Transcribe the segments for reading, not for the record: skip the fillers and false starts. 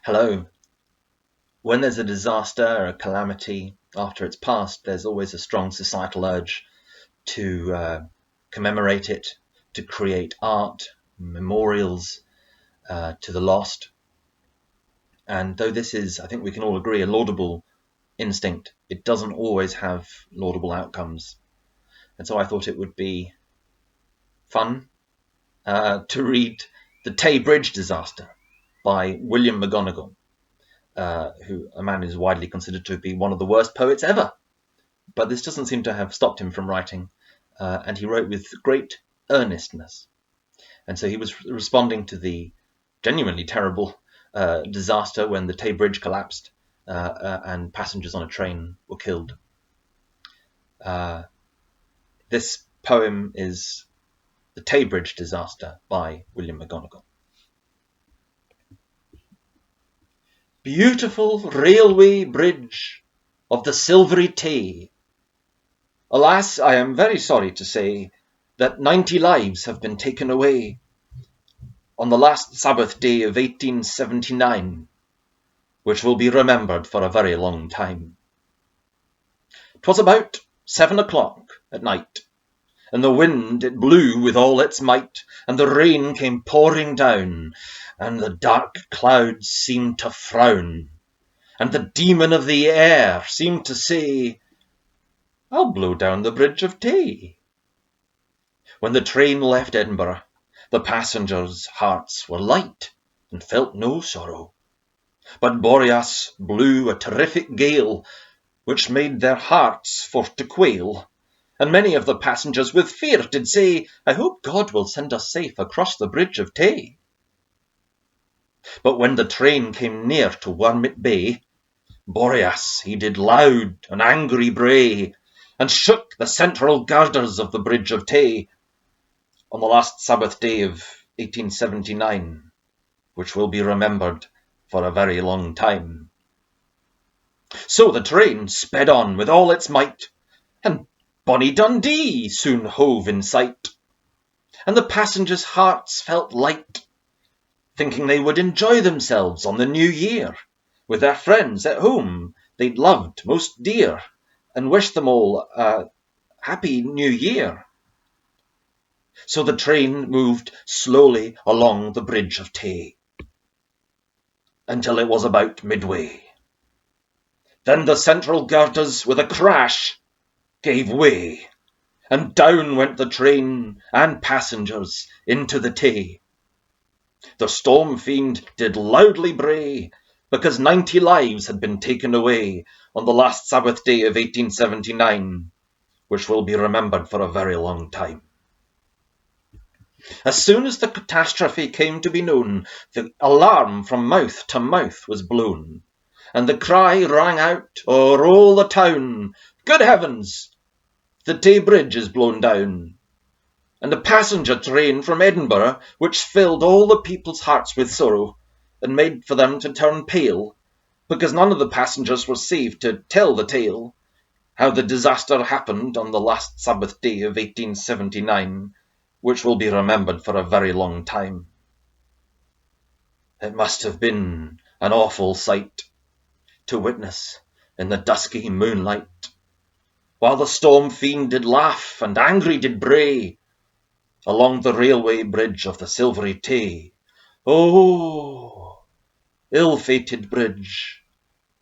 Hello. When there's a disaster or a calamity after it's passed, there's always a strong societal urge to commemorate it, to create art, memorials to the lost. And though this is, I think we can all agree, a laudable instinct, it doesn't always have laudable outcomes. And so I thought it would be fun to read The Tay Bridge Disaster by William McGonagall. A man who's widely considered to be one of the worst poets ever. But this doesn't seem to have stopped him from writing, and he wrote with great earnestness. And so he was responding to the genuinely terrible disaster when the Tay Bridge collapsed and passengers on a train were killed. This poem is The Tay Bridge Disaster by William McGonagall. Beautiful railway bridge of the silvery Tay. Alas, I am very sorry to say that 90 lives have been taken away on the last Sabbath day of 1879, which will be remembered for a very long time. 'Twas about 7 o'clock at night, and the wind it blew with all its might, and the rain came pouring down, and the dark clouds seemed to frown, and the demon of the air seemed to say, "I'll blow down the bridge of Tay." When the train left Edinburgh, the passengers' hearts were light and felt no sorrow. But Boreas blew a terrific gale, which made their hearts for to quail, and many of the passengers with fear did say, "I hope God will send us safe across the bridge of Tay." But when the train came near to Wormit Bay, Boreas he did loud and angry bray, and shook the central girders of the bridge of Tay, on the last Sabbath day of 1879, which will be remembered for a very long time. So the train sped on with all its might, and bonny Dundee soon hove in sight, and the passengers' hearts felt light, thinking they would enjoy themselves on the new year, with their friends at home they'd loved most dear, and wish them all a happy new year. So the train moved slowly along the bridge of Tay, until it was about midway. Then the central girders with a crash gave way, and down went the train and passengers into the Tay. The storm fiend did loudly bray, because 90 lives had been taken away on the last Sabbath day of 1879, which will be remembered for a very long time. As soon as the catastrophe came to be known, the alarm from mouth to mouth was blown, and the cry rang out o'er all the town, "Good heavens, the Tay Bridge is blown down!" And a passenger train from Edinburgh, which filled all the people's hearts with sorrow, and made for them to turn pale, because none of the passengers were saved to tell the tale, how the disaster happened on the last Sabbath day of 1879, which will be remembered for a very long time. It must have been an awful sight to witness in the dusky moonlight, while the storm fiend did laugh and angry did bray, along the railway bridge of the silvery Tay. Oh, ill-fated bridge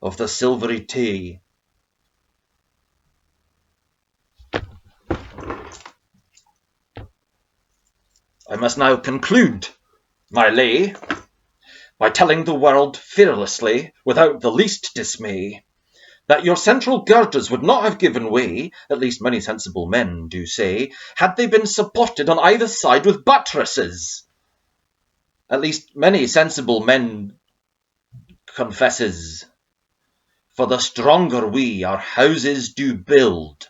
of the silvery Tay. I must now conclude my lay by telling the world fearlessly, without the least dismay, that your central girders would not have given way, at least many sensible men do say, had they been supported on either side with buttresses. At least many sensible men confesses, for the stronger we our houses do build,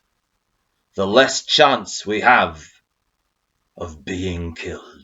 the less chance we have of being killed.